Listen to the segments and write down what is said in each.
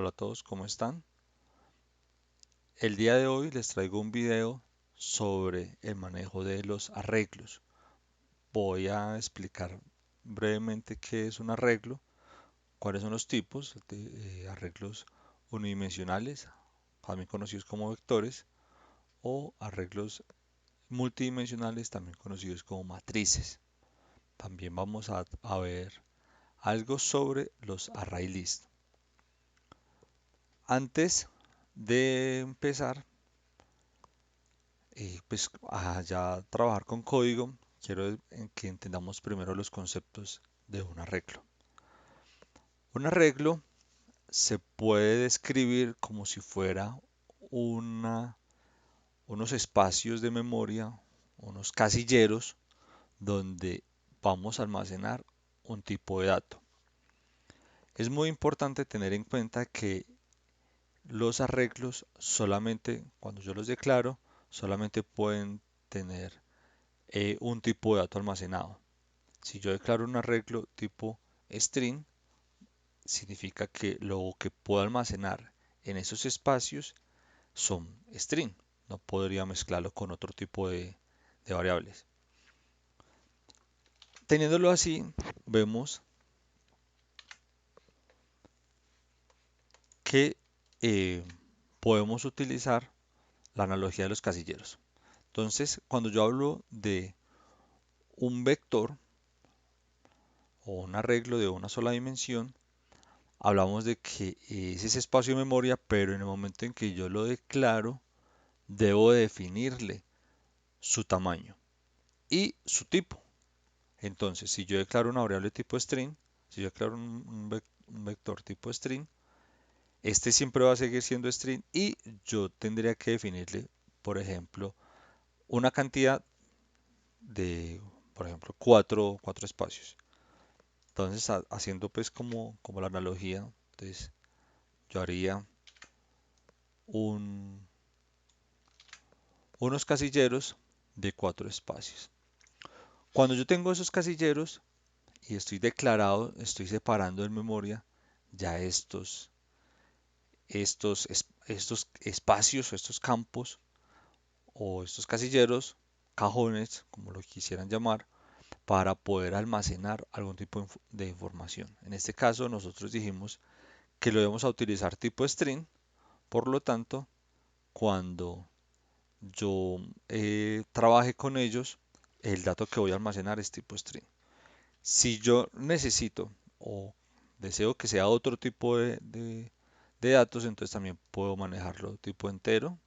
Hola a todos, ¿cómo están? El día de hoy les traigo un video sobre el manejo de los arreglos. Voy a explicar brevemente qué es un arreglo, cuáles son los tipos de arreglos unidimensionales, también conocidos como vectores, o arreglos multidimensionales, también conocidos como matrices. También vamos a ver algo sobre los array list. Antes de empezar, pues a ya trabajar con código, quiero que entendamos primero los conceptos de un arreglo. Un arreglo se puede describir como si fuera una, unos espacios de memoria, unos casilleros donde vamos a almacenar un tipo de dato. Es muy importante tener en cuenta que los arreglos solamente, cuando yo los declaro, solamente pueden tener un tipo de dato almacenado. Si yo declaro un arreglo tipo string, significa que lo que puedo almacenar en esos espacios son string. No podría mezclarlo con otro tipo de variables. Teniéndolo así, vemos que eh, podemos utilizar la analogía de los casilleros. Entonces, cuando yo hablo de un vector o un arreglo de una sola dimensión, hablamos de que es ese espacio de memoria, pero en el momento en que yo lo declaro, debo definirle su tamaño y su tipo. Entonces, si yo declaro una variable tipo string, si yo declaro un vector tipo string, este siempre va a seguir siendo string y yo tendría que definirle, por ejemplo, una cantidad de, por ejemplo, cuatro espacios. Entonces, haciendo pues como la analogía, entonces yo haría un, unos casilleros de 4 espacios. Cuando yo tengo esos casilleros y estoy declarado, estoy separando en memoria ya estos espacios o estos campos o estos casilleros, cajones, como lo quisieran llamar, para poder almacenar algún tipo de información. En este caso, nosotros dijimos que lo íbamos a utilizar tipo string, por lo tanto, cuando yo trabaje con ellos, el dato que voy a almacenar es tipo string. Si yo necesito o deseo que sea otro tipo de datos, entonces también puedo manejarlo tipo entero.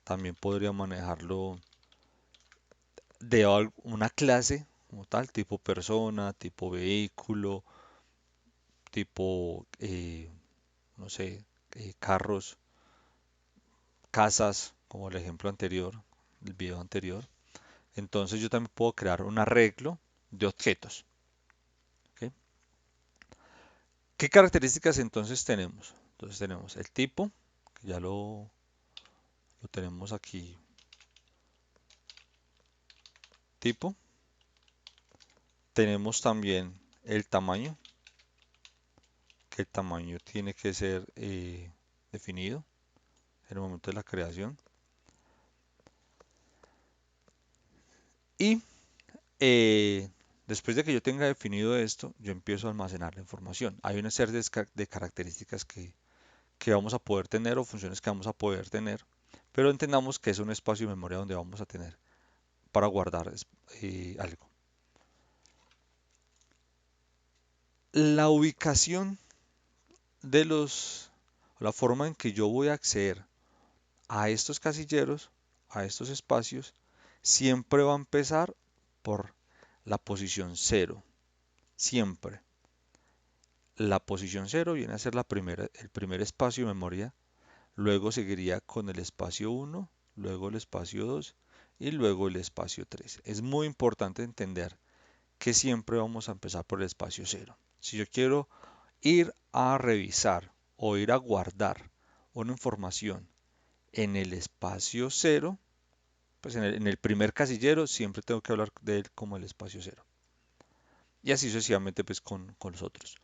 También podría manejarlo de una clase como tal, tipo persona, tipo vehículo, tipo, no sé, carros, casas, como el ejemplo anterior, el video anterior. Entonces yo también puedo crear un arreglo de objetos. ¿Ok? ¿Qué características entonces tenemos? Entonces tenemos el tipo, que ya lo tenemos aquí, tipo. Tenemos también el tamaño, que el tamaño tiene que ser definido en el momento de la creación. Y eh, después de que yo tenga definido esto, yo empiezo a almacenar la información. Hay una serie de características que vamos a poder tener o funciones que vamos a poder tener, pero entendamos que es un espacio de memoria donde vamos a tener para guardar algo. La ubicación de la forma en que yo voy a acceder a estos casilleros, a estos espacios, siempre va a empezar por la posición cero. Siempre. La posición cero viene a ser el primer espacio de memoria, luego seguiría con el espacio uno, luego el espacio 2 y luego el espacio 3. Es muy importante entender que siempre vamos a empezar por el espacio cero. Si yo quiero ir a revisar o ir a guardar una información en el espacio cero, pues en el primer casillero siempre tengo que hablar de él como el espacio cero. Y así sucesivamente pues con los otros.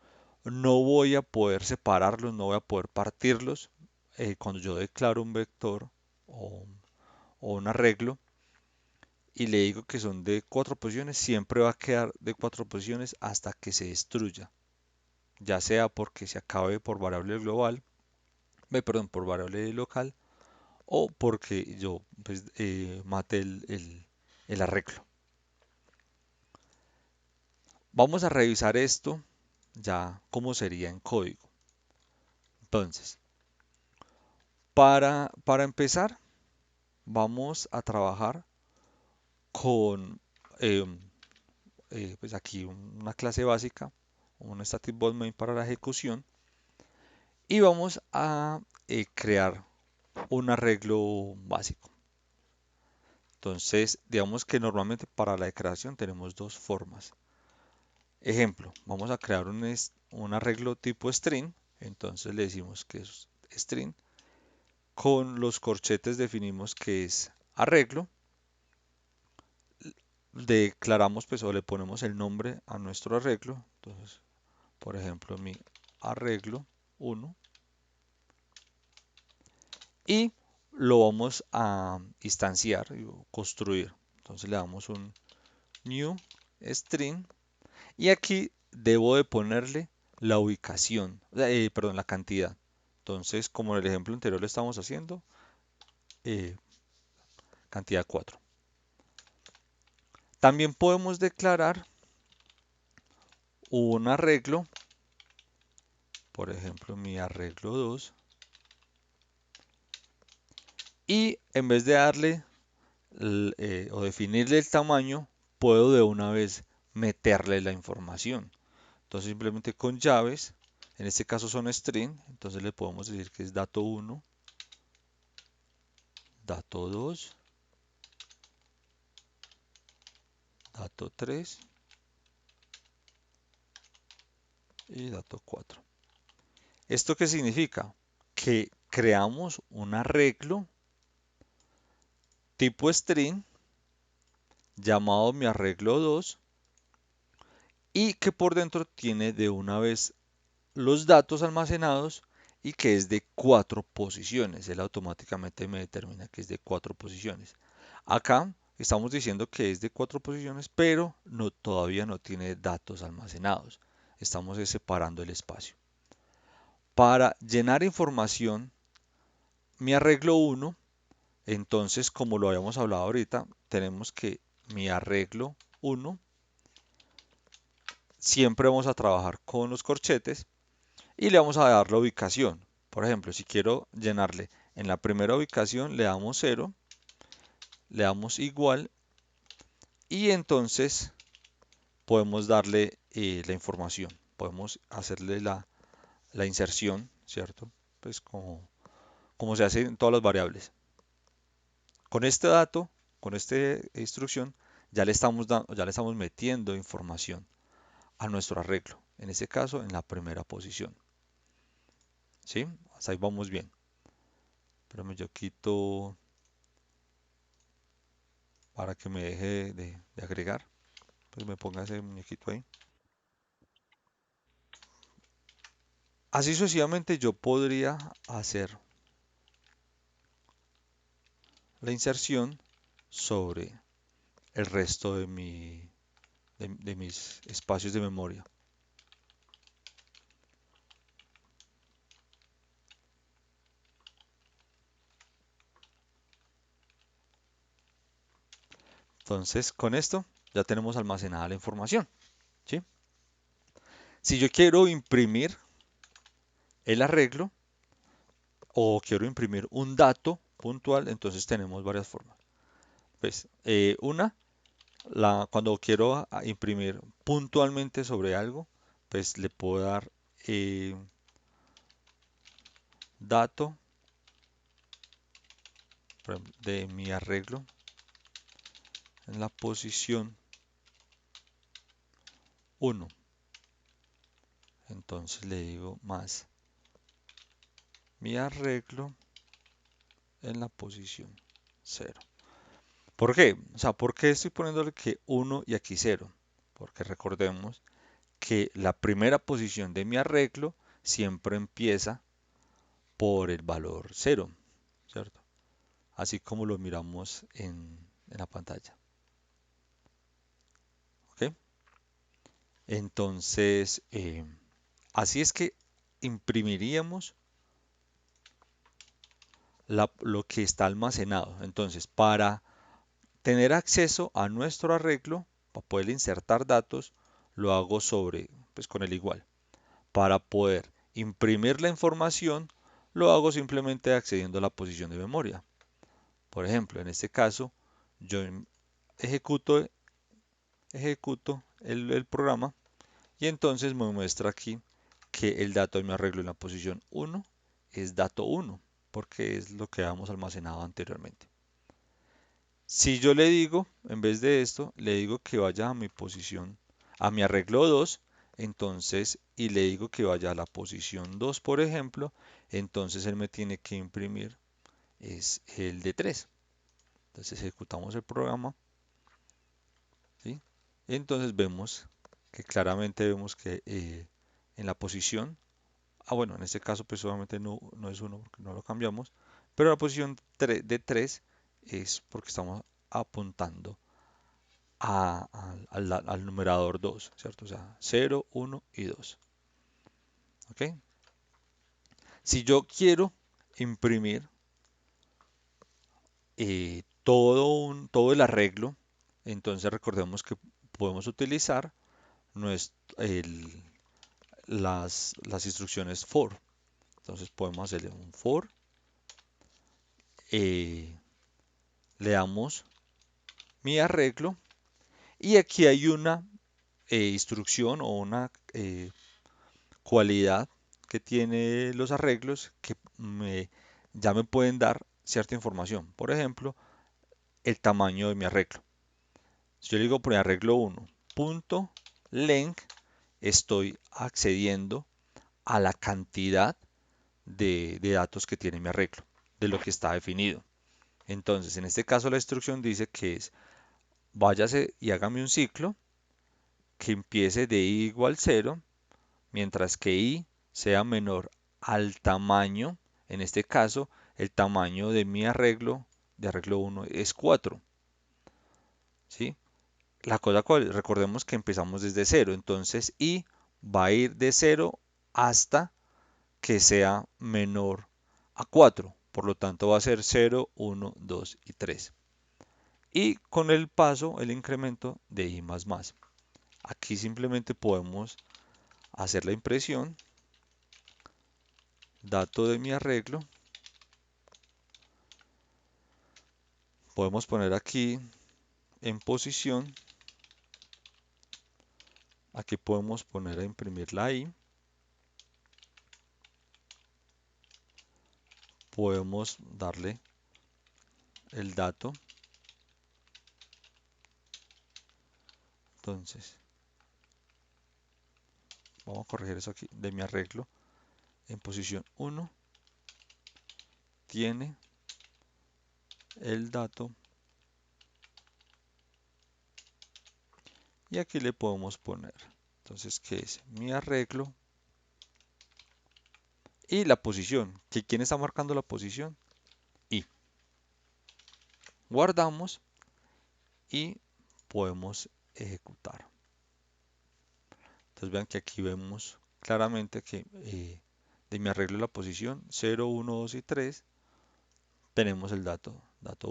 no voy a poder separarlos, no voy a poder partirlos. Cuando yo declaro un vector o, o un arreglo y le digo que son de 4 posiciones, siempre va a quedar de 4 posiciones hasta que se destruya, ya sea porque se acabe por variable global, perdón, por variable local, o porque yo pues, mate el arreglo. Vamos a revisar esto ya cómo sería en código. Entonces, para empezar, vamos a trabajar con em, pues aquí una clase básica, un static void main para la ejecución, y vamos a crear un arreglo básico. Entonces, digamos que normalmente para la declaración tenemos dos formas. Ejemplo, vamos a crear un arreglo tipo string, entonces le decimos que es string. Con los corchetes definimos que es arreglo. Declaramos pues o le ponemos el nombre a nuestro arreglo. Entonces, por ejemplo, mi arreglo 1 y lo vamos a instanciar y construir. Entonces le damos un new string y aquí debo de ponerle la ubicación, perdón, la cantidad. Entonces, como en el ejemplo anterior lo estamos haciendo, eh, cantidad 4. También podemos declarar un arreglo, por ejemplo, mi arreglo 2, y en vez de darle o definirle el tamaño, puedo de una vez meterle la información. Entonces simplemente con llaves, en este caso son string, entonces le podemos decir que es dato 1, dato 2, dato 3 y dato 4. ¿Esto qué significa? Que creamos un arreglo tipo string llamado mi arreglo 2 y que por dentro tiene de una vez los datos almacenados y que es de 4 posiciones. Él automáticamente me determina que es de 4 posiciones. Acá estamos diciendo que es de 4 posiciones, pero no, todavía no tiene datos almacenados. Estamos separando el espacio. Para llenar información, mi arreglo 1, entonces como lo habíamos hablado ahorita, tenemos que mi arreglo 1, siempre vamos a trabajar con los corchetes y le vamos a dar la ubicación. Por ejemplo, si quiero llenarle en la primera ubicación, le damos 0, le damos igual y entonces podemos darle la información. Podemos hacerle la inserción, ¿cierto? Pues como se hace en todas las variables. Con este dato, con esta instrucción, ya le estamos metiendo información a nuestro arreglo. En este caso, en la primera posición. ¿Sí? Hasta ahí vamos bien. Espérame, yo quito para que me deje de agregar. Pues me ponga ese muñequito ahí. Así sucesivamente yo podría hacer la inserción sobre el resto de mis espacios de memoria. Entonces, con esto ya tenemos almacenada la información, ¿sí? Si yo quiero imprimir el arreglo o quiero imprimir un dato puntual, entonces tenemos varias formas. Pues, cuando quiero imprimir puntualmente sobre algo, pues le puedo dar dato de mi arreglo en la posición 1. Entonces le digo más mi arreglo en la posición 0. ¿Por qué? O sea, ¿por qué estoy poniéndole que 1 y aquí 0? Porque recordemos que la primera posición de mi arreglo siempre empieza por el valor cero, ¿cierto? Así como lo miramos en la pantalla. ¿Ok? Entonces, así es que imprimiríamos lo que está almacenado. Entonces, para tener acceso a nuestro arreglo, para poder insertar datos, lo hago pues con el igual. Para poder imprimir la información, lo hago simplemente accediendo a la posición de memoria. Por ejemplo, en este caso, yo ejecuto, ejecuto el programa y entonces me muestra aquí que el dato de mi arreglo en la posición 1 es dato 1, porque es lo que habíamos almacenado anteriormente. Si yo le digo, en vez de esto, le digo que vaya a mi posición, a mi arreglo 2, entonces, y le digo que vaya a la posición 2, por ejemplo, entonces él me tiene que imprimir es el de 3. Entonces ejecutamos el programa, ¿sí? Entonces vemos que claramente vemos que en la posición, bueno, en este caso pues obviamente no es 1 porque no lo cambiamos, pero la posición de 3 es porque estamos apuntando al numerador 2, ¿cierto? O sea, 0, 1 y 2. ¿Ok? Si yo quiero imprimir todo el arreglo, entonces recordemos que podemos utilizar las instrucciones for. Entonces podemos hacerle un for, eh, le damos mi arreglo y aquí hay una instrucción o una cualidad que tiene los arreglos que ya me pueden dar cierta información. Por ejemplo, el tamaño de mi arreglo. Si yo le digo por arreglo 1, punto length, estoy accediendo a la cantidad de datos que tiene mi arreglo, de lo que está definido. Entonces, en este caso la instrucción dice que es váyase y hágame un ciclo que empiece de i igual 0, mientras que i sea menor al tamaño, en este caso, el tamaño de mi arreglo, de arreglo 1, es 4. ¿Sí? La cosa cual, recordemos que empezamos desde 0, entonces i va a ir de 0 hasta que sea menor a 4. Por lo tanto va a ser 0, 1, 2 y 3. Y con el paso, el incremento de i más más. Aquí simplemente podemos hacer la impresión, dato de mi arreglo. Podemos poner aquí en posición. Aquí podemos poner a imprimir la i. Podemos darle el dato. Entonces, vamos a corregir eso aquí. De mi arreglo en posición 1 tiene el dato. Y aquí le podemos poner. Entonces, ¿qué es? Mi arreglo y la posición. ¿Quién está marcando la posición? Y guardamos y podemos ejecutar. Entonces vean que aquí vemos claramente que de mi arreglo la posición 0, 1, 2 y 3 tenemos el dato 1, dato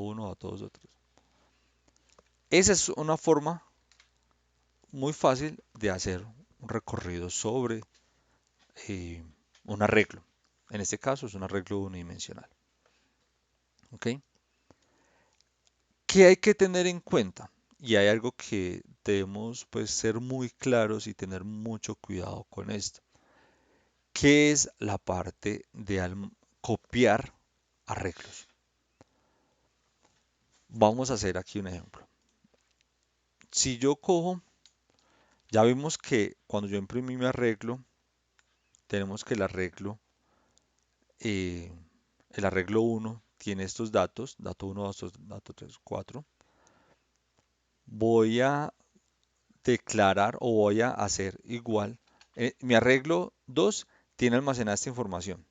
2, dato 3. Esa es una forma muy fácil de hacer un recorrido sobre eh, un arreglo. En este caso es un arreglo unidimensional. ¿Ok? ¿Qué hay que tener en cuenta? Y hay algo que debemos pues ser muy claros y tener mucho cuidado con esto. ¿Qué es la parte de copiar arreglos? Vamos a hacer aquí un ejemplo. Si yo cojo, ya vimos que cuando yo imprimí mi arreglo, tenemos que eh, el arreglo 1 tiene estos datos, dato 1, dato 3, 4. Voy a declarar o voy a hacer igual. Mi arreglo 2 tiene almacenada esta información,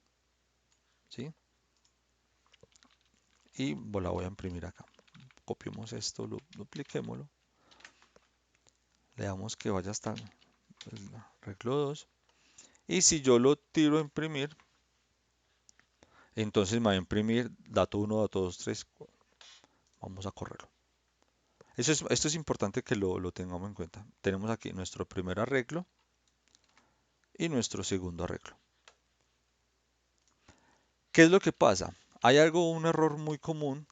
¿sí? Y la voy a imprimir acá. Copiemos esto, lo dupliquémoslo. Le damos que vaya hasta el arreglo 2. Y si yo lo tiro a imprimir, entonces me va a imprimir dato 1, dato 2, 3. Vamos a correrlo. Esto es importante que lo tengamos en cuenta. Tenemos aquí nuestro primer arreglo y nuestro segundo arreglo. ¿Qué es lo que pasa? Hay un error muy común.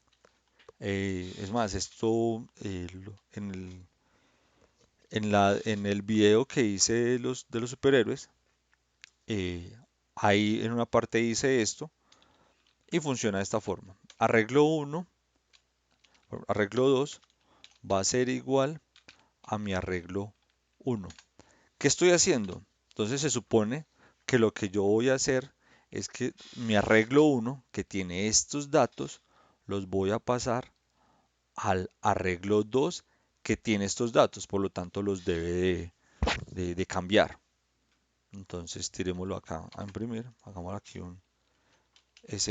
Es más, esto en el video que hice de los superhéroes, eh, ahí en una parte hice esto y funciona de esta forma. Arreglo 1, arreglo 2 va a ser igual a mi arreglo 1. ¿Qué estoy haciendo? Entonces se supone que lo que yo voy a hacer es que mi arreglo 1, que tiene estos datos, los voy a pasar al arreglo 2, que tiene estos datos, por lo tanto los debe de cambiar. Entonces tirémoslo acá a imprimir, hagamos aquí un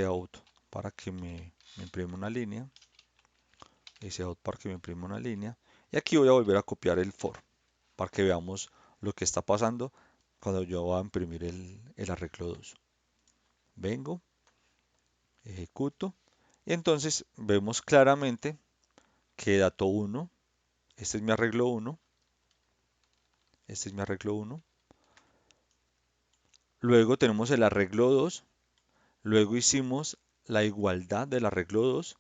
out para que me imprima una línea, out para que me imprima una línea, y aquí voy a volver a copiar el for para que veamos lo que está pasando cuando yo voy a imprimir el arreglo 2. Vengo, ejecuto, y entonces vemos claramente que dato 1, este es mi arreglo 1, este es mi arreglo 1, luego tenemos el arreglo 2, luego hicimos la igualdad del arreglo 2,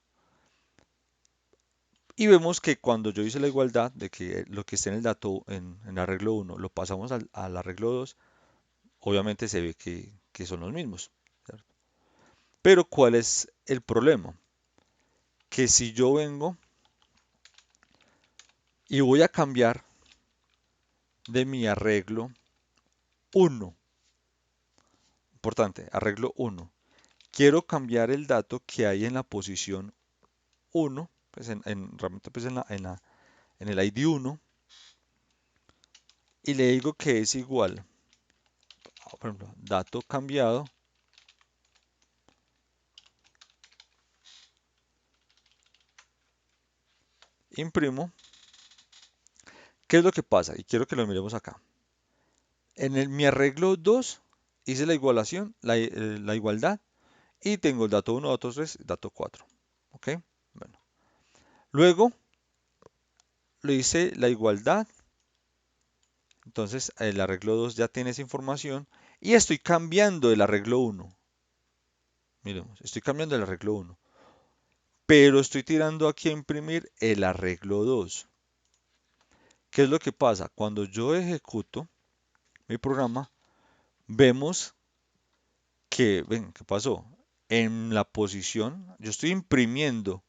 y vemos que cuando yo hice la igualdad de que lo que esté en el dato en el arreglo 1 lo pasamos al arreglo 2, obviamente se ve que son los mismos, ¿cierto? Pero ¿cuál es el problema? Que si yo vengo y voy a cambiar de mi arreglo 1, importante, arreglo 1, quiero cambiar el dato que hay en la posición 1, pues realmente pues en el ID 1, y le digo que es igual, por ejemplo, dato cambiado, imprimo. ¿Qué es lo que pasa? Y quiero que lo miremos acá. Mi arreglo 2 hice la igualación, la igualdad, y tengo el dato 1, dato 3, dato 4. ¿Ok? Bueno. Luego le hice la igualdad, entonces el arreglo 2 ya tiene esa información, y estoy cambiando el arreglo 1. Miremos, estoy cambiando el arreglo 1, pero estoy tirando aquí a imprimir el arreglo 2. ¿Qué es lo que pasa? Cuando yo ejecuto mi programa, vemos que, ven, ¿qué pasó? En la posición, yo estoy imprimiendo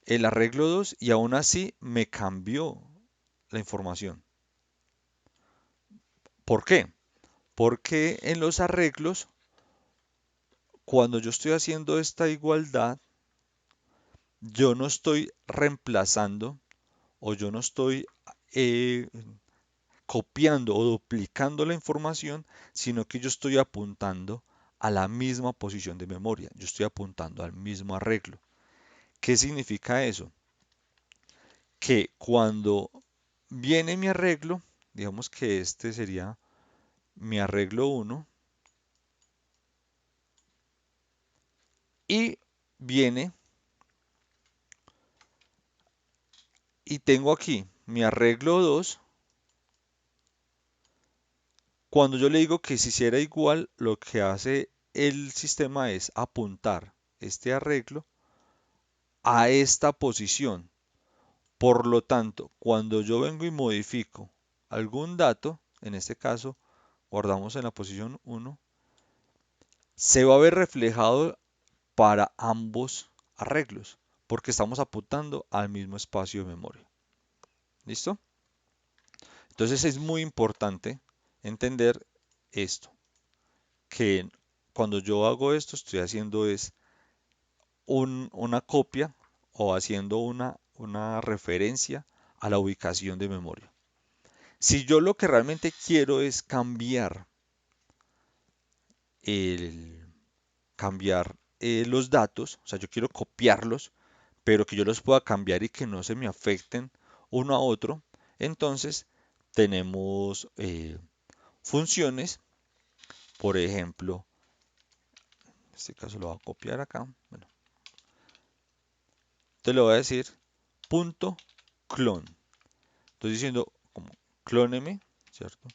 el arreglo 2 y aún así me cambió la información. ¿Por qué? Porque en los arreglos, cuando yo estoy haciendo esta igualdad, yo no estoy reemplazando o yo no estoy eh, copiando o duplicando la información, sino que yo estoy apuntando a la misma posición de memoria. Yo estoy apuntando al mismo arreglo. ¿Qué significa eso? Que cuando viene mi arreglo, digamos que este sería mi arreglo 1, y viene y tengo aquí mi arreglo 2. Cuando yo le digo que si hiciera igual, lo que hace el sistema es apuntar este arreglo a esta posición. Por lo tanto, cuando yo vengo y modifico algún dato, en este caso guardamos en la posición 1, se va a ver reflejado para ambos arreglos, porque estamos apuntando al mismo espacio de memoria. ¿Listo? Entonces es muy importante entender esto, que cuando yo hago esto estoy haciendo es una copia o haciendo una referencia a la ubicación de memoria. Si yo lo que realmente quiero es el, cambiar los datos, o sea, yo quiero copiarlos, pero que yo los pueda cambiar y que no se me afecten uno a otro, entonces tenemos funciones, por ejemplo, en este caso lo voy a copiar acá, bueno, te lo voy a decir punto clon. Estoy diciendo como clóneme, ¿cierto?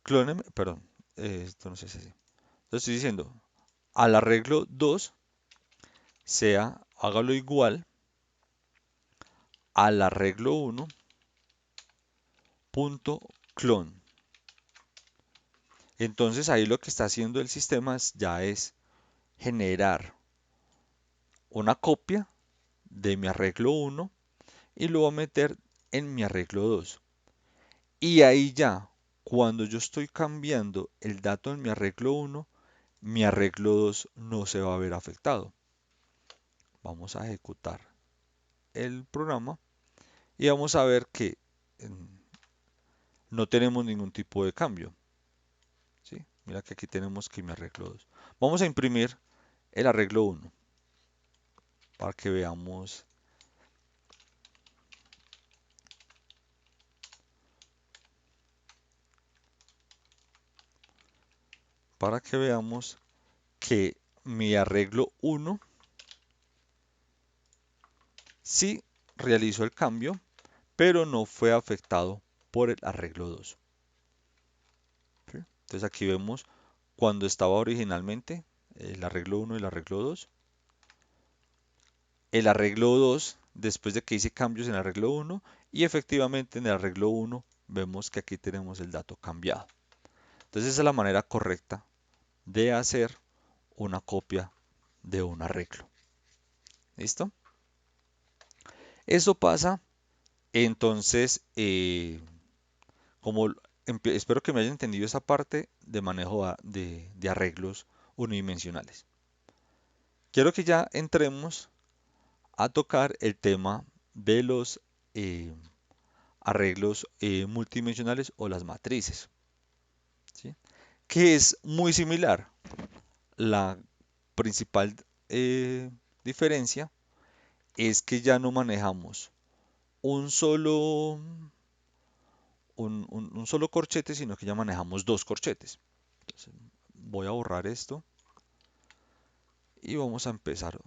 Clóneme, perdón, esto no sé si es así. Entonces estoy diciendo al arreglo 2 sea, hágalo igual al arreglo 1 punto clon. Entonces ahí lo que está haciendo el sistema ya es generar una copia de mi arreglo 1 y lo voy a meter en mi arreglo 2. Y ahí ya, cuando yo estoy cambiando el dato en mi arreglo 1, mi arreglo 2 no se va a ver afectado. Vamos a ejecutar el programa y vamos a ver que no tenemos ningún tipo de cambio. ¿Sí? Mira que aquí tenemos que mi arreglo 2. Vamos a imprimir el arreglo 1 para que veamos que mi arreglo 1 sí realizó el cambio, pero no fue afectado por el arreglo 2. ¿Sí? Entonces aquí vemos cuando estaba originalmente el arreglo 1 y el arreglo 2. El arreglo 2 después de que hice cambios en el arreglo 1 y efectivamente en el arreglo 1 vemos que aquí tenemos el dato cambiado. Entonces esa es la manera correcta de hacer una copia de un arreglo. ¿Listo? Eso pasa entonces, como espero que me hayan entendido esa parte de manejo de arreglos unidimensionales. Quiero que ya entremos a tocar el tema de los eh, arreglos multidimensionales o las matrices, ¿sí? Que es muy similar. La principal diferencia es que ya no manejamos un solo, un solo corchete, sino que ya manejamos dos corchetes. Entonces, voy a borrar esto y vamos a empezar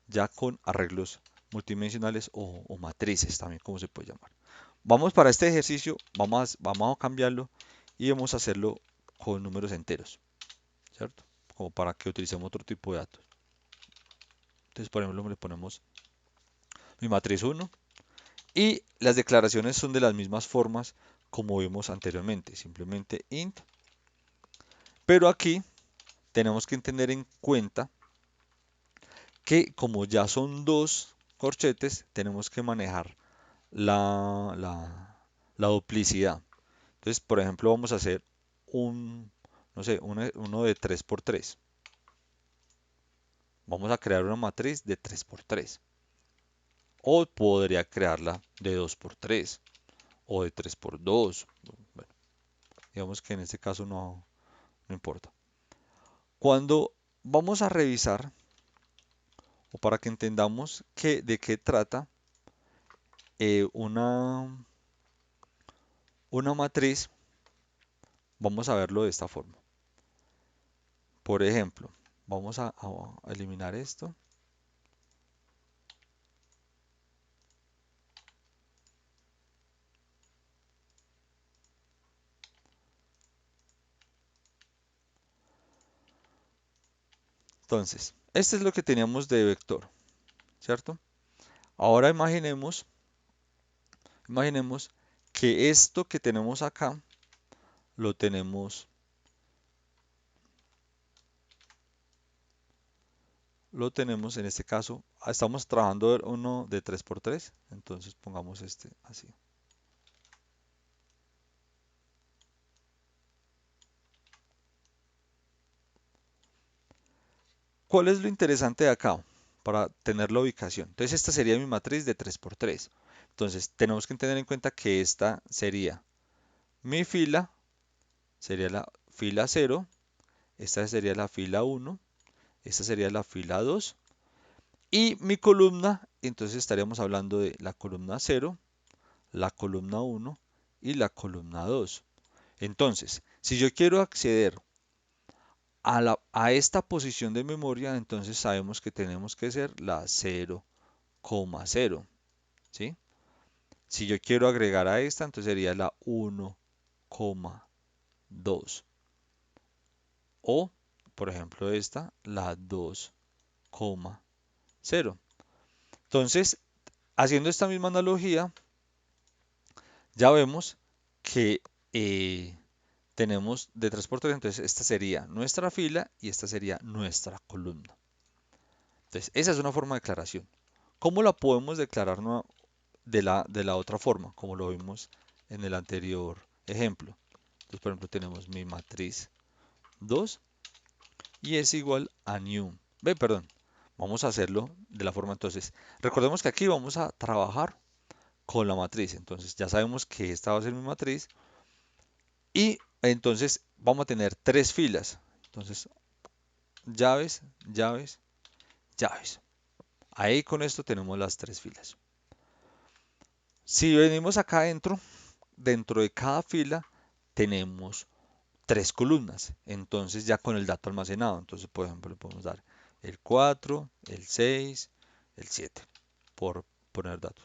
ya con arreglos multidimensionales o matrices, también como se puede llamar. Vamos para este ejercicio, vamos a cambiarlo y vamos a hacerlo con números enteros, ¿cierto? Como para que utilicemos otro tipo de datos. Entonces, por ejemplo, le ponemos mi matriz 1 y las declaraciones son de las mismas formas como vimos anteriormente, simplemente int. Pero aquí tenemos que tener en cuenta que como ya son dos corchetes, tenemos que manejar la duplicidad. Entonces, por ejemplo, vamos a hacer no sé, uno de 3 por 3. Vamos a crear una matriz de 3 por 3. O podría crearla de 2 por 3 o de 3 por 2. Bueno, digamos que en este caso no importa. Cuando vamos a revisar, o para que entendamos de qué trata eh, una, una matriz, vamos a verlo de esta forma. Por ejemplo, vamos a eliminar esto. Entonces, este es lo que teníamos de vector, ¿cierto? Ahora imaginemos que esto que tenemos acá lo lo tenemos en este caso, estamos trabajando uno de 3 por 3, entonces pongamos este así. ¿Cuál es lo interesante de acá? Para tener la ubicación. Entonces esta sería mi matriz de 3 por 3. Entonces tenemos que tener en cuenta que esta sería mi fila, sería la fila 0, esta sería la fila 1, esta sería la fila 2 y mi columna, entonces estaríamos hablando de la columna 0, la columna 1 y la columna 2. Entonces, si yo quiero acceder a esta posición de memoria, entonces sabemos que tenemos que ser la 0,0, ¿sí? Si yo quiero agregar a esta, entonces sería la 1,2. O, por ejemplo, esta, la 2,0. Entonces, haciendo esta misma analogía, ya vemos que tenemos de 3 por 3, entonces esta sería nuestra fila y esta sería nuestra columna. Entonces, esa es una forma de declaración. ¿Cómo la podemos declarar de la otra forma? Como lo vimos en el anterior ejemplo. Entonces, por ejemplo, tenemos mi matriz 2 y es igual a new. Ve, perdón, vamos a hacerlo de la forma entonces. Recordemos que aquí vamos a trabajar con la matriz. Entonces, ya sabemos que esta va a ser mi matriz y entonces vamos a tener 3 filas. Entonces, llaves, llaves, llaves. Ahí con esto tenemos las 3 filas. Si venimos acá adentro, dentro de cada fila tenemos 3 columnas. Entonces ya con el dato almacenado. Entonces, por ejemplo, le podemos dar el 4, el 6, el 7, por poner datos.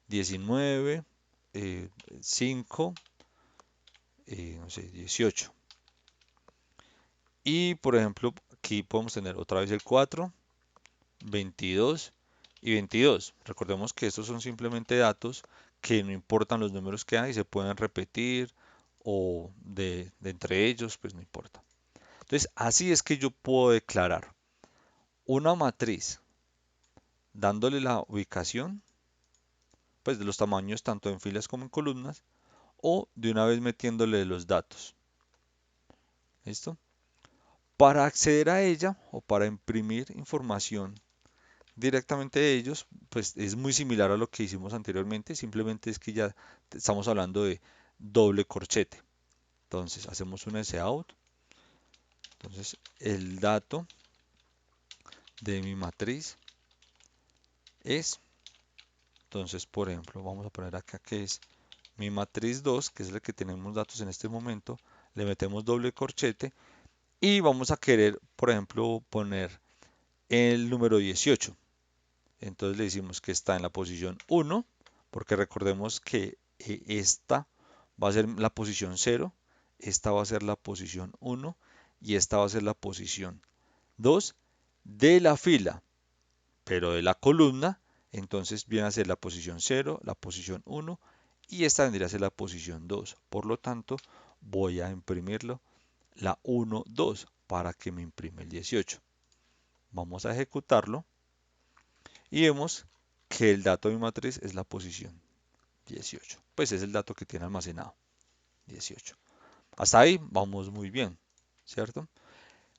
19, 5, no sé, 18. Y por ejemplo, aquí podemos tener otra vez el 4, 22 y 22. Recordemos que estos son simplemente datos que no importan los números que hay, se pueden repetir o de entre ellos, pues no importa. Entonces, así es que yo puedo declarar una matriz dándole la ubicación, pues de los tamaños tanto en filas como en columnas, o de una vez metiéndole los datos. ¿Listo? Para acceder a ella o para imprimir información directamente de ellos, pues es muy similar a lo que hicimos anteriormente, simplemente es que ya estamos hablando de doble corchete. Entonces hacemos un sout, entonces el dato de mi matriz es, entonces por ejemplo vamos a poner acá que es mi matriz 2, que es la que tenemos datos en este momento, le metemos doble corchete y vamos a querer, por ejemplo, poner el número 18. Entonces le decimos que está en la posición 1, porque recordemos que esta va a ser la posición 0, esta va a ser la posición 1 y esta va a ser la posición 2 de la fila, pero de la columna, entonces viene a ser la posición 0, la posición 1 y esta vendría a ser la posición 2. Por lo tanto, voy a imprimirlo la 1, 2 para que me imprime el 18. Vamos a ejecutarlo y vemos que el dato de mi matriz es la posición 18. Pues es el dato que tiene almacenado, 18. Hasta ahí vamos muy bien, ¿cierto?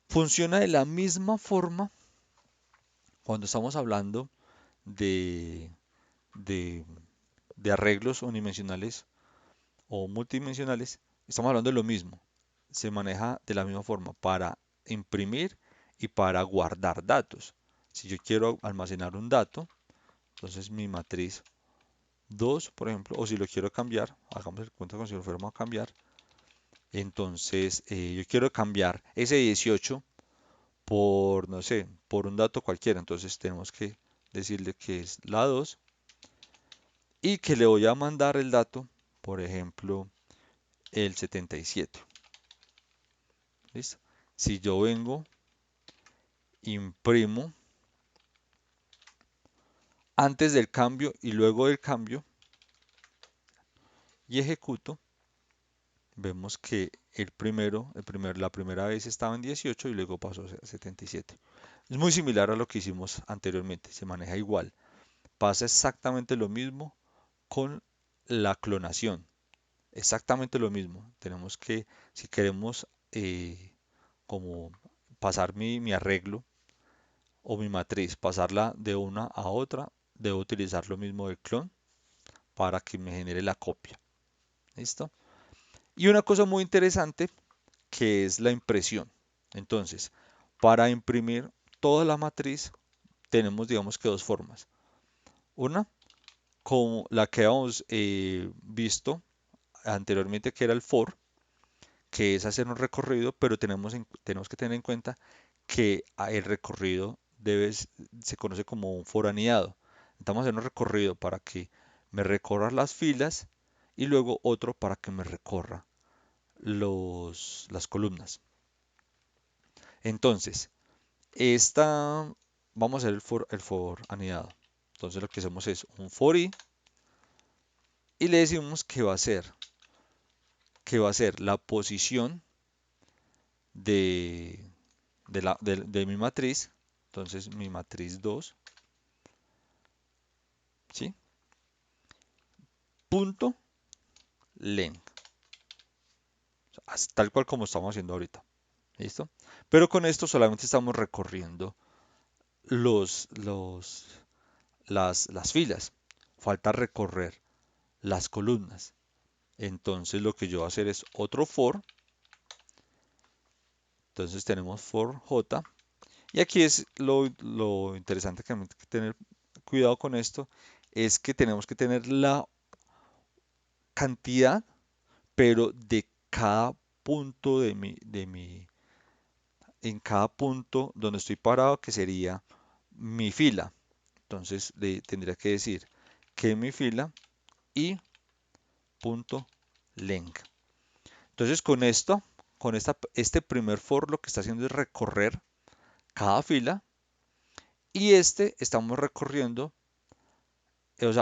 Funciona de la misma forma cuando estamos hablando de, de, de arreglos unidimensionales o multidimensionales. Estamos hablando de lo mismo. Se maneja de la misma forma para imprimir y para guardar datos. Si yo quiero almacenar un dato, entonces mi matriz 2, por ejemplo, o si lo quiero cambiar, hagamos el cuenta como si lo fuéramos a cambiar. Entonces, yo quiero cambiar ese 18 por, no sé, por un dato cualquiera. Entonces, tenemos que decirle que es la 2 y que le voy a mandar el dato, por ejemplo, el 77. ¿Listo? Si yo vengo, imprimo antes del cambio y luego del cambio y ejecuto, vemos que la primera vez estaba en 18 y luego pasó a 77. Es muy similar a lo que hicimos anteriormente, se maneja igual. Pasa exactamente lo mismo con la clonación. Exactamente lo mismo. Tenemos que, si queremos como pasar mi arreglo, o mi matriz, pasarla de una a otra, debo utilizar lo mismo del clon para que me genere la copia. ¿Listo? Y una cosa muy interesante que es la impresión. Entonces, para imprimir toda la matriz tenemos, digamos que dos formas. Una, como la que hemos visto anteriormente, que era el for, que es hacer un recorrido, pero tenemos que tener en cuenta que el recorrido se conoce como un foraneado. Estamos haciendo un recorrido para que me recorra las filas y luego otro para que me recorra las columnas. Entonces, vamos a hacer el for anidado. Entonces lo que hacemos es un for y le decimos que va a ser la posición de, de mi matriz. Entonces mi matriz 2, ¿sí? Punto length. Tal cual como estamos haciendo ahorita. ¿Listo? Pero con esto solamente estamos recorriendo los, los, las filas. Falta recorrer las columnas. Entonces lo que yo voy a hacer es otro for. Entonces tenemos for j. Y aquí es lo interesante que hay que tener cuidado con esto. Es que tenemos que tener la cantidad, pero de cada punto en cada punto donde estoy parado, que sería mi fila. Entonces tendría que decir que mi fila y punto length. Entonces este primer for lo que está haciendo es recorrer cada fila y estamos recorriendo,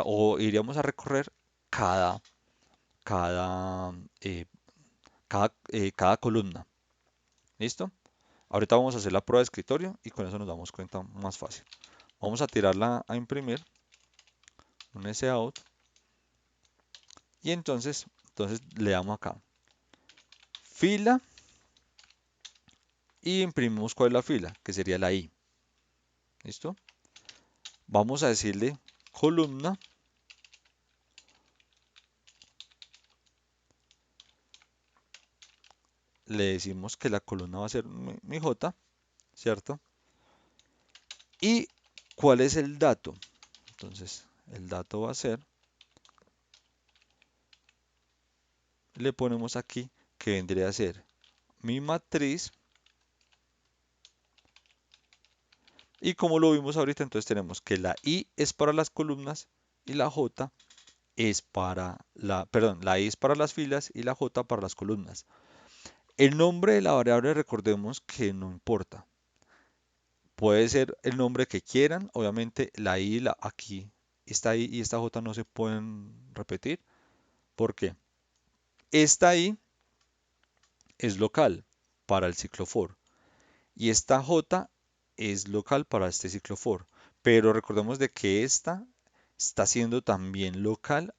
o iríamos a recorrer cada, cada, eh, cada columna. ¿Listo? Ahorita vamos a hacer la prueba de escritorio y con eso nos damos cuenta más fácil. Vamos a tirarla a imprimir, un sout, y entonces le damos acá, fila, y imprimimos cuál es la fila, que sería la I. ¿Listo? Vamos a decirle columna, le decimos que la columna va a ser mi J, ¿cierto? ¿Y cuál es el dato? Entonces, el dato va a ser, le ponemos aquí que vendría a ser mi matriz. Y como lo vimos ahorita, entonces tenemos que la I es para las columnas y la J es perdón, la I es para las filas y la J para las columnas. El nombre de la variable, recordemos que no importa. Puede ser el nombre que quieran. Obviamente la I, aquí, esta I y esta J no se pueden repetir. ¿Por qué? Esta I es local para el ciclo for y esta J es local para este ciclo for. Pero recordemos de que esta está siendo también local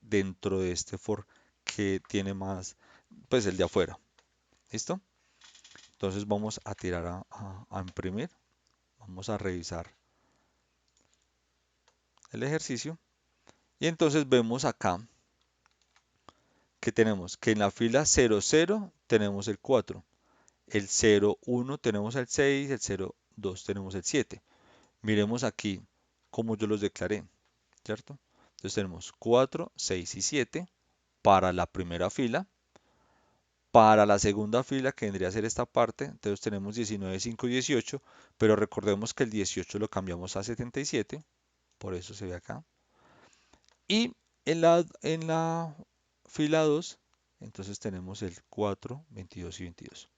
dentro de este for que tiene más, pues el de afuera. ¿Listo? Entonces vamos a tirar a imprimir. Vamos a revisar el ejercicio. Y entonces vemos acá que tenemos que en la fila 00 tenemos el 4, el 01 tenemos el 6, el 02 tenemos el 7. Miremos aquí cómo yo los declaré, ¿cierto? Entonces tenemos 4, 6 y 7 para la primera fila. Para la segunda fila, que vendría a ser esta parte, entonces tenemos 19, 5 y 18, pero recordemos que el 18 lo cambiamos a 77, por eso se ve acá. Y en la fila 2, entonces tenemos el 4, 22 y 22.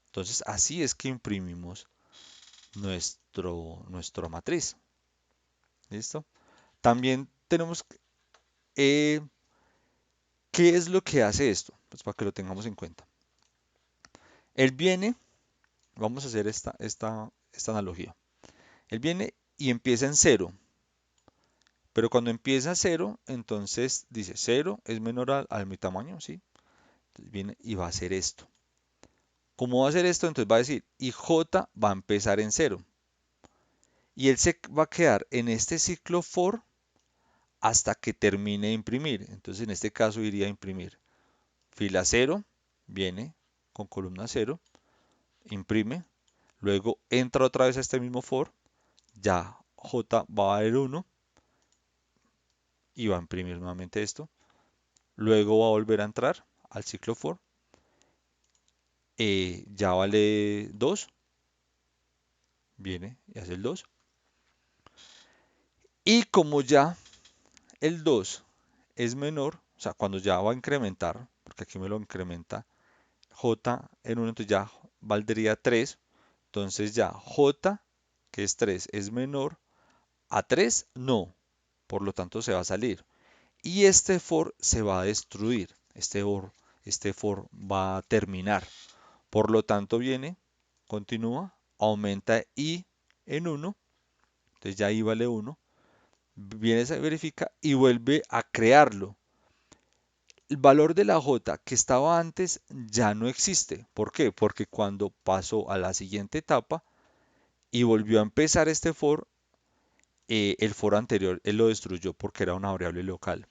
Entonces así es que imprimimos nuestra matriz. ¿Listo? También tenemos, eh, ¿qué es lo que hace esto? Pues para que lo tengamos en cuenta. Él viene, vamos a hacer esta analogía. Él viene y empieza en 0, pero cuando empieza 0, entonces dice 0 es menor a mi tamaño, ¿sí? Entonces viene y va a hacer esto. ¿Cómo va a hacer esto? Entonces va a decir, y J va a empezar en 0. y él se va a quedar en este ciclo for hasta que termine de imprimir. Entonces en este caso iría a imprimir fila 0, viene con columna 0, imprime, luego entra otra vez a este mismo for, ya J va a valer 1 y va a imprimir nuevamente esto, luego va a volver a entrar al ciclo for, ya vale 2, viene y hace el 2, y como ya el 2 es menor, o sea, cuando ya va a incrementar, porque aquí me lo incrementa J en 1, entonces ya valdría 3, entonces ya J, que es 3, es menor a 3, no, por lo tanto se va a salir. Y este for se va a destruir, este for va a terminar. Por lo tanto viene, continúa, aumenta i en 1, entonces ya i vale 1, viene, se verifica y vuelve a crearlo. El valor de la j que estaba antes ya no existe. ¿Por qué? Porque cuando pasó a la siguiente etapa y volvió a empezar este for, el for anterior él lo destruyó porque era una variable local.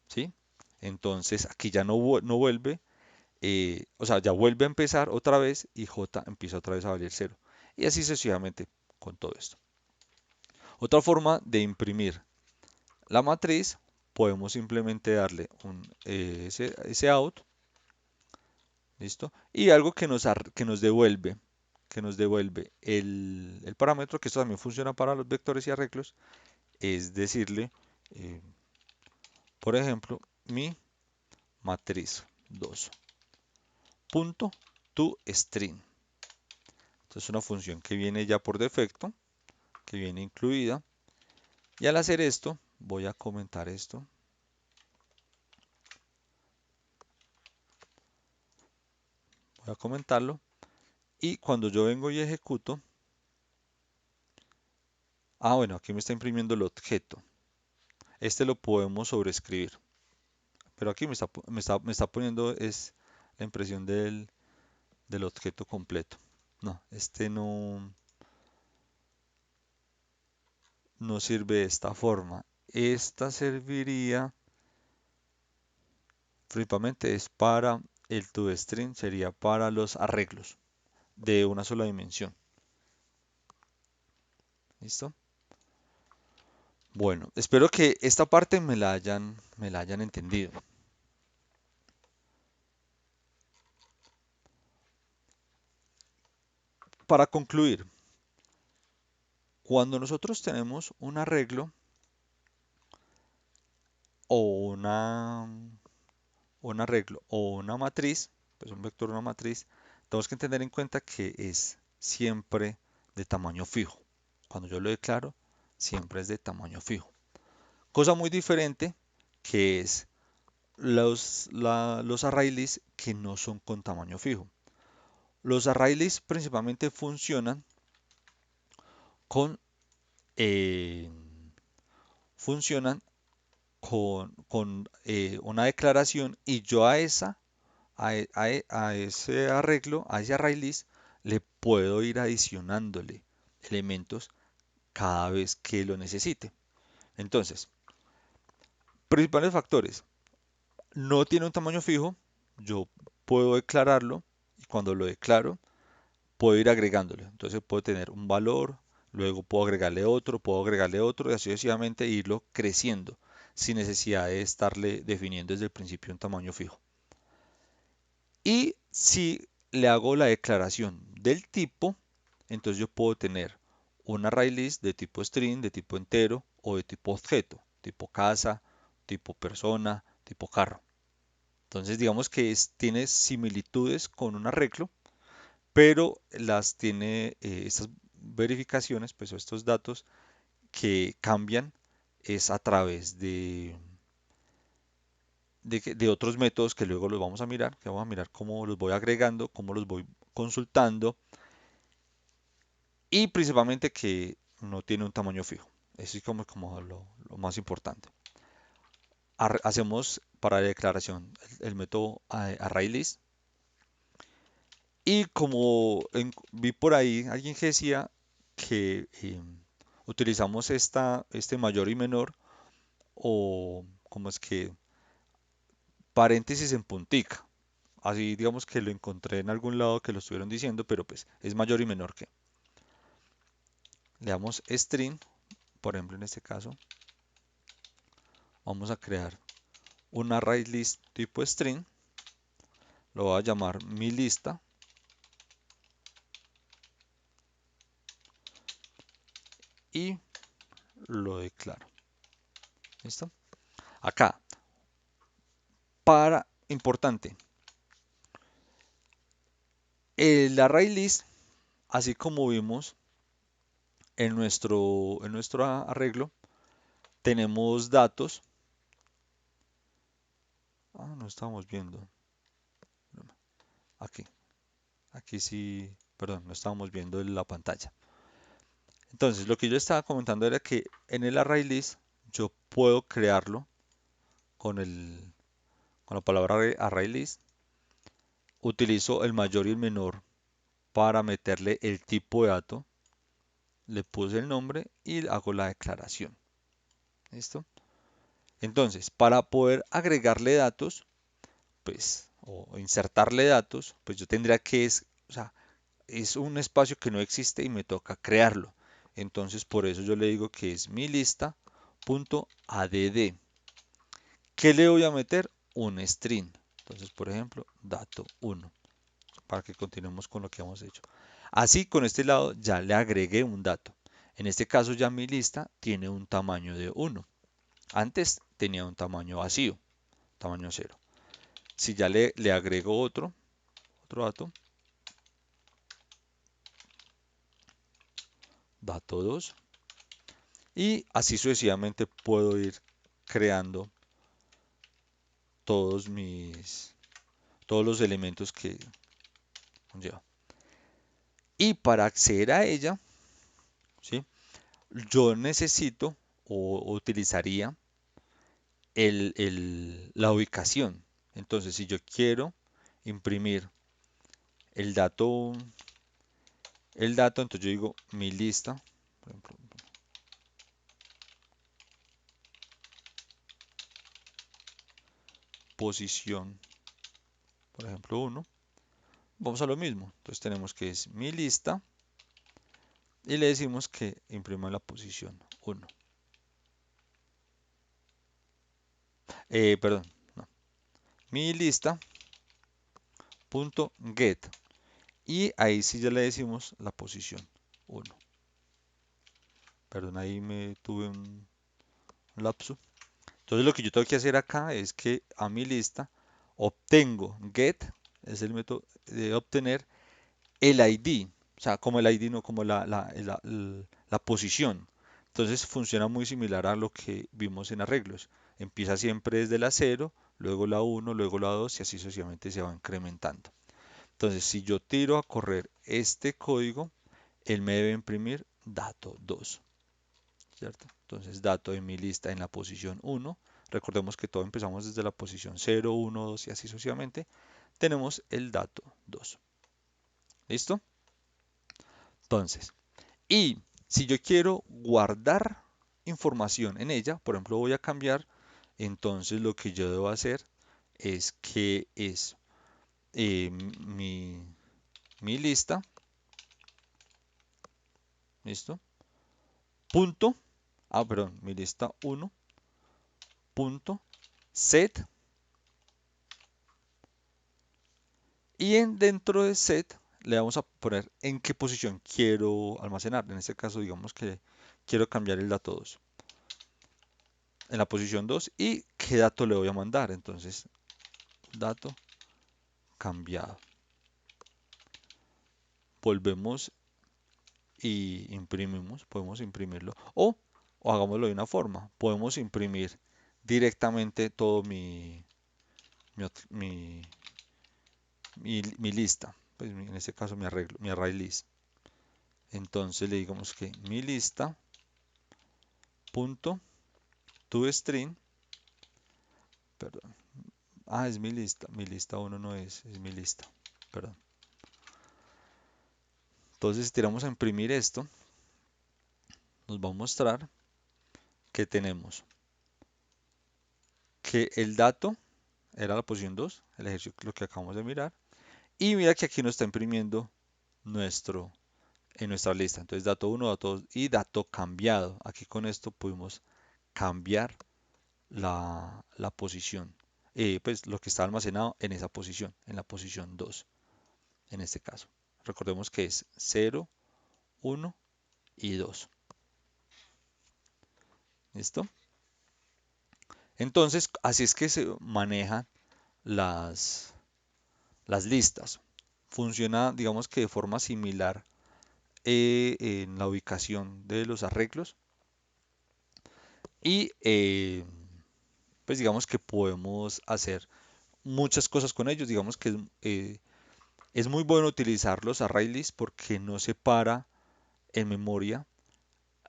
¿Sí? Entonces aquí ya no vuelve, o sea, ya vuelve a empezar otra vez y j empieza otra vez a valer 0. Y así sucesivamente con todo esto. Otra forma de imprimir la matriz, podemos simplemente darle ese out, ¿listo? Y algo que nos devuelve el parámetro, que esto también funciona para los vectores y arreglos, es decirle, eh, por ejemplo, mi matriz 2 punto toString. Entonces es una función que viene ya por defecto, que viene incluida. Y al hacer esto, voy a comentar esto. Voy a comentarlo. Y cuando yo vengo y ejecuto, bueno, aquí me está imprimiendo el objeto. Este lo podemos sobreescribir. Pero aquí me está poniendo es la impresión del objeto completo. No, este no sirve de esta forma. Esta serviría principalmente es para el toString, sería para los arreglos de una sola dimensión. ¿Listo? Bueno, espero que esta parte me la hayan entendido. Para concluir, cuando nosotros tenemos un arreglo o un arreglo o una matriz, pues un vector o una matriz, tenemos que tener en cuenta que es siempre de tamaño fijo. Cuando yo lo declaro, siempre es de tamaño fijo. Cosa muy diferente que es los array que no son con tamaño fijo. Los array principalmente con, eh, funcionan con una declaración y yo a ese arreglo, a ese array list, le puedo ir adicionándole elementos cada vez que lo necesite. Entonces, principales factores. No tiene un tamaño fijo, yo puedo declararlo y cuando lo declaro puedo ir agregándole. Entonces puedo tener un valor, luego puedo agregarle otro y así sucesivamente irlo creciendo sin necesidad de estarle definiendo desde el principio un tamaño fijo. Y si le hago la declaración del tipo, entonces yo puedo tener un array list de tipo string, de tipo entero o de tipo objeto, tipo casa, tipo persona, tipo carro. Entonces digamos que tiene similitudes con un arreglo, pero las tiene estas verificaciones, pues o estos datos que cambian es a través de otros métodos que luego los vamos a mirar, que vamos a mirar cómo los voy agregando, cómo los voy consultando y principalmente que no tiene un tamaño fijo. Eso es como lo más importante. Hacemos para la declaración el método ArrayList y como vi por ahí alguien que decía que utilizamos este mayor y menor, o como es que paréntesis en puntica. Así digamos que lo encontré en algún lado que lo estuvieron diciendo, pero pues es mayor y menor que. Le damos string, por ejemplo en este caso, vamos a crear un array list tipo string, lo voy a llamar mi lista y lo declaro. ¿Listo? Acá, importante, el array list, así como vimos en nuestro arreglo, tenemos datos. No estamos viendo. Aquí, aquí sí, perdón, no estábamos viendo en la pantalla. Entonces, lo que yo estaba comentando era que en el array list yo puedo crearlo con la palabra array list. Utilizo el mayor y el menor para meterle el tipo de dato. Le puse el nombre y hago la declaración. ¿Listo? Entonces, para poder agregarle datos, pues, o insertarle datos, pues yo tendría que, o sea, es un espacio que no existe y me toca crearlo. Entonces, por eso yo le digo que es mi lista.add. ¿Qué le voy a meter? Un string. Entonces, por ejemplo, dato 1, para que continuemos con lo que hemos hecho. Así, con este lado ya le agregué un dato. En este caso ya mi lista tiene un tamaño de 1. Antes tenía un tamaño vacío, tamaño 0. Si ya le agrego otro dato, dato 2, y así sucesivamente puedo ir creando todos los elementos que conlleva. Y para acceder a ella, ¿sí? Yo necesito o utilizaría la ubicación. Entonces, si yo quiero imprimir el dato, entonces yo digo mi lista, por ejemplo, posición, por ejemplo, 1. Vamos a lo mismo. Entonces tenemos que es mi lista y le decimos que imprima la posición 1. Perdón, no. Mi lista.get. Y ahí sí ya le decimos la posición 1. Perdón, ahí me tuve un lapso. Entonces lo que yo tengo que hacer acá es que a mi lista obtengo get, es el método de obtener el ID, o sea, como el ID, no como la posición. Entonces funciona muy similar a lo que vimos en arreglos. Empieza siempre desde la 0, luego la 1, luego la 2 y así sucesivamente se va incrementando. Entonces, si yo tiro a correr este código, él me debe imprimir dato 2, ¿cierto? Entonces, dato de mi lista en la posición 1. Recordemos que todo empezamos desde la posición 0, 1, 2 y así sucesivamente. Tenemos el dato 2. ¿Listo? Entonces, y si yo quiero guardar información en ella, por ejemplo, voy a cambiar, entonces lo que yo debo hacer es que es eh, mi, mi lista, ¿listo? Punto, perdón, mi lista 1 punto set, y dentro de set le vamos a poner en qué posición quiero almacenar. En este caso, digamos que quiero cambiar el dato 2 en la posición 2 y qué dato le voy a mandar. Entonces, dato cambiado. Volvemos y imprimimos, podemos imprimirlo. O hagámoslo de una forma, podemos imprimir directamente todo mi, mi, mi lista, pues en este caso mi arreglo, mi array list. Entonces le digamos que mi lista punto toString, perdón, es mi lista 1 no es mi lista, perdón. Entonces si tiramos a imprimir esto, nos va a mostrar que tenemos que el dato era la posición 2, el ejercicio lo que acabamos de mirar, y mira que aquí nos está imprimiendo nuestro, en nuestra lista. Entonces dato 1, dato 2 y dato cambiado. Aquí con esto pudimos cambiar la posición, pues lo que está almacenado en esa posición, en la posición 2, en este caso. Recordemos que es 0, 1 y 2. ¿Listo? Entonces, así es que se manejan las, las listas. Funciona, digamos que de forma similar en la ubicación de los arreglos y pues digamos que podemos hacer muchas cosas con ellos. Digamos que es muy bueno utilizar los array lists porque no separa en memoria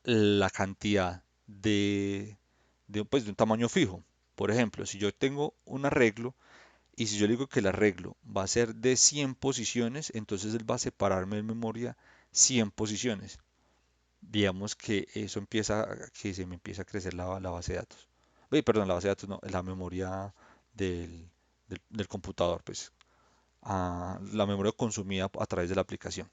la cantidad pues, de un tamaño fijo. Por ejemplo, si yo tengo un arreglo y si yo le digo que el arreglo va a ser de 100 posiciones, entonces él va a separarme en memoria 100 posiciones. Digamos que eso empieza, que se me empieza a crecer la base de datos. Perdón, la base de datos no, la memoria del computador, pues, la memoria consumida a través de la aplicación.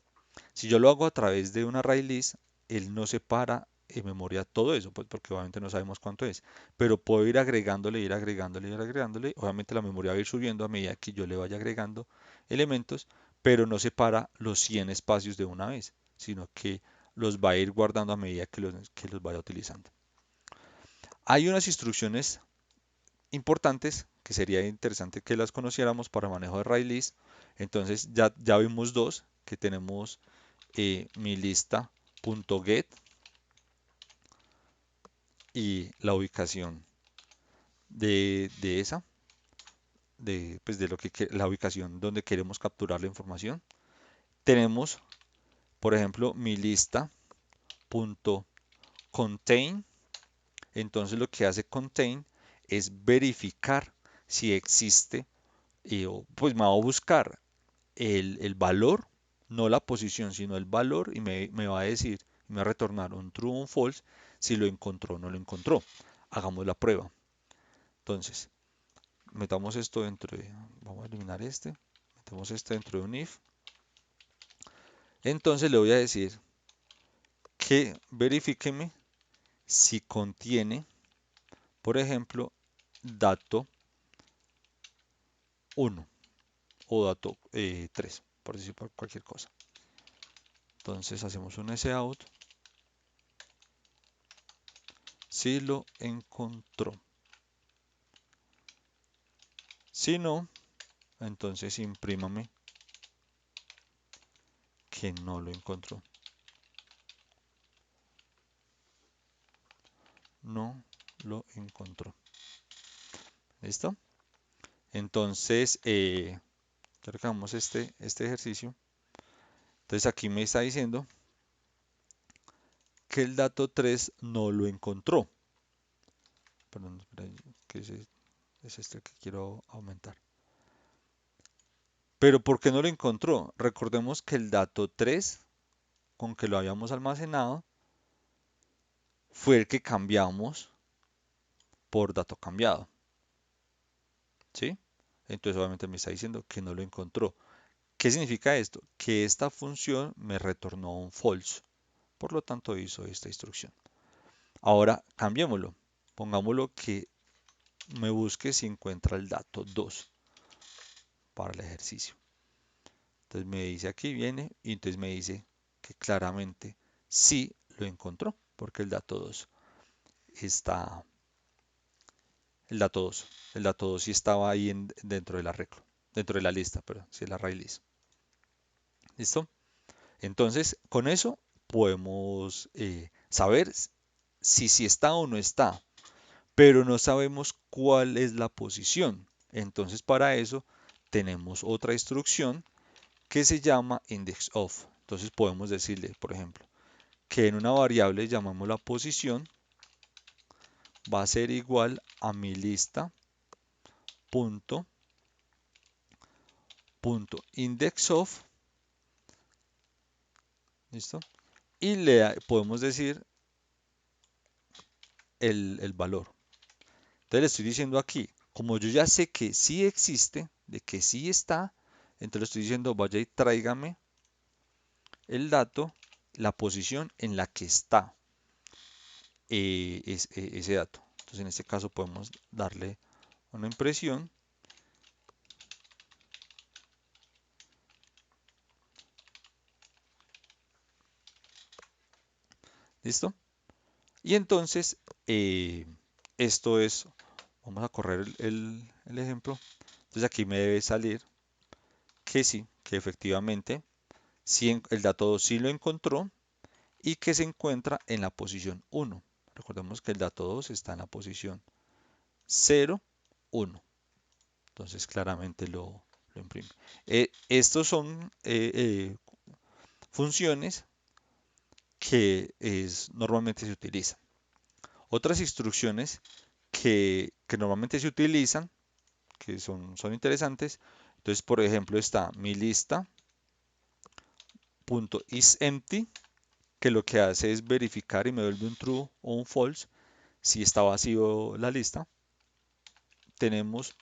Si yo lo hago a través de una array list, él no separa en memoria todo eso, pues porque obviamente no sabemos cuánto es, pero puedo ir agregándole, ir agregándole, ir agregándole. Obviamente la memoria va a ir subiendo a medida que yo le vaya agregando elementos, pero no separa los 100 espacios de una vez, sino que los va a ir guardando a medida que los vaya utilizando. Hay unas instrucciones importantes que sería interesante que las conociéramos para manejo de array list. Entonces ya vimos dos, que tenemos mi lista.get y la ubicación de esa, pues de la ubicación donde queremos capturar la información. Tenemos, por ejemplo, mi lista.contain. Entonces lo que hace contain es verificar si existe, pues me va a buscar el valor, no la posición, sino el valor y me va a decir, me va a retornar un true o un false si lo encontró o no lo encontró. Hagamos la prueba. Entonces, metamos esto dentro de, vamos a eliminar este, metemos este dentro de un if. Entonces le voy a decir que verifíqueme si contiene, por ejemplo, dato 1 o dato 3, por decir cualquier cosa. Entonces hacemos un sout si lo encontró. Si no, entonces imprímame que no lo encontró. No lo encontró. ¿Listo? Entonces, ya que hagamos este ejercicio. Entonces aquí me está diciendo que el dato 3 no lo encontró. Perdón, que es este que quiero aumentar. Pero ¿por qué no lo encontró? Recordemos que el dato 3 con que lo habíamos almacenado fue el que cambiamos por dato cambiado. ¿Sí? Entonces obviamente me está diciendo que no lo encontró. ¿Qué significa esto? Que esta función me retornó un false. Por lo tanto hizo esta instrucción. Ahora cambiémoslo. Pongámoslo que me busque si encuentra el dato 2 para el ejercicio. Entonces me dice aquí, viene, y entonces me dice que claramente sí lo encontró, porque el dato 2 está, el dato 2 sí estaba ahí dentro del arreglo, dentro de la lista, perdón, sí, el array list. ¿Listo? Entonces, con eso podemos saber si está o no está, pero no sabemos cuál es la posición. Entonces, para eso tenemos otra instrucción que se llama index of. Entonces podemos decirle, por ejemplo, que en una variable llamamos la posición va a ser igual a mi lista punto index of, ¿listo? Y le podemos decir el valor. Entonces le estoy diciendo aquí, como yo ya sé que sí existe, de que sí está, entonces le estoy diciendo, vaya y tráigame el dato, la posición en la que está ese dato. Entonces en este caso podemos darle una impresión. ¿Listo? Y entonces esto es, vamos a correr el ejemplo. Entonces aquí me debe salir que sí, que efectivamente sí, el dato 2 sí lo encontró y que se encuentra en la posición 1. Recordemos que el dato 2 está en la posición 0, 1. Entonces claramente lo imprime. Estos son funciones que normalmente se utilizan. Otras instrucciones que normalmente se utilizan, que son interesantes. Entonces, por ejemplo, está mi lista.isEmpty, que lo que hace es verificar y me vuelve un true o un false si está vacío la lista. Tenemos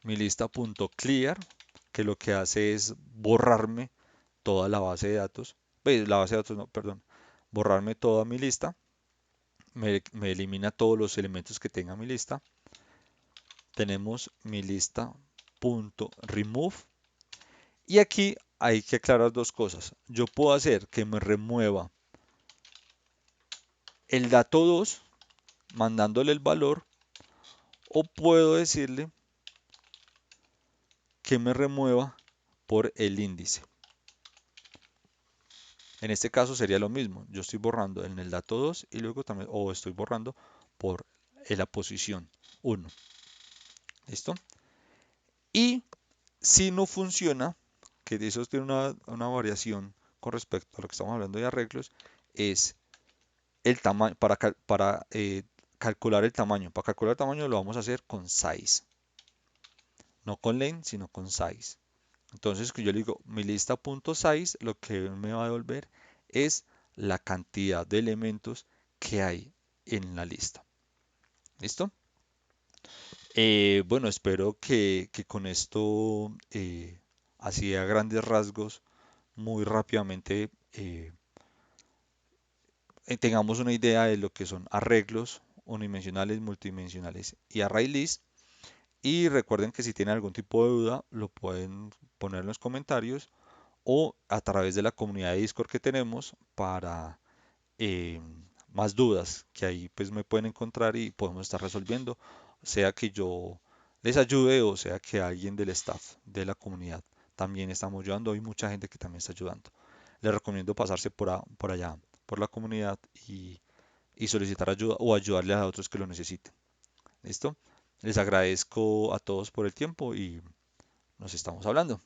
mi lista.clear, que lo que hace es borrarme toda la base de datos. La base de datos no, perdón. Borrarme toda mi lista. Me elimina todos los elementos que tenga mi lista. Tenemos mi lista.remove. Y aquí hay que aclarar dos cosas. Yo puedo hacer que me remueva el dato 2 mandándole el valor, o puedo decirle que me remueva por el índice. En este caso sería lo mismo. Yo estoy borrando en el dato 2 y luego también, o estoy borrando por la posición 1. ¿Listo? Y si no funciona, que eso tiene una variación con respecto a lo que estamos hablando de arreglos, es el tamaño, para calcular el tamaño. Para calcular el tamaño lo vamos a hacer con size. No con len, sino con size. Entonces, que yo le digo mi lista.size, lo que me va a devolver es la cantidad de elementos que hay en la lista. ¿Listo? Bueno, espero que con esto, así a grandes rasgos, muy rápidamente, tengamos una idea de lo que son arreglos unidimensionales, multidimensionales y array list. Y recuerden que si tienen algún tipo de duda, lo pueden poner en los comentarios o a través de la comunidad de Discord que tenemos para eh, más dudas que ahí pues me pueden encontrar y podemos estar resolviendo, sea que yo les ayude o sea que alguien del staff de la comunidad también estamos ayudando. Hay mucha gente que también está ayudando. Les recomiendo pasarse por allá, por la comunidad y solicitar ayuda o ayudarle a otros que lo necesiten. ¿Listo? Les agradezco a todos por el tiempo y nos estamos hablando.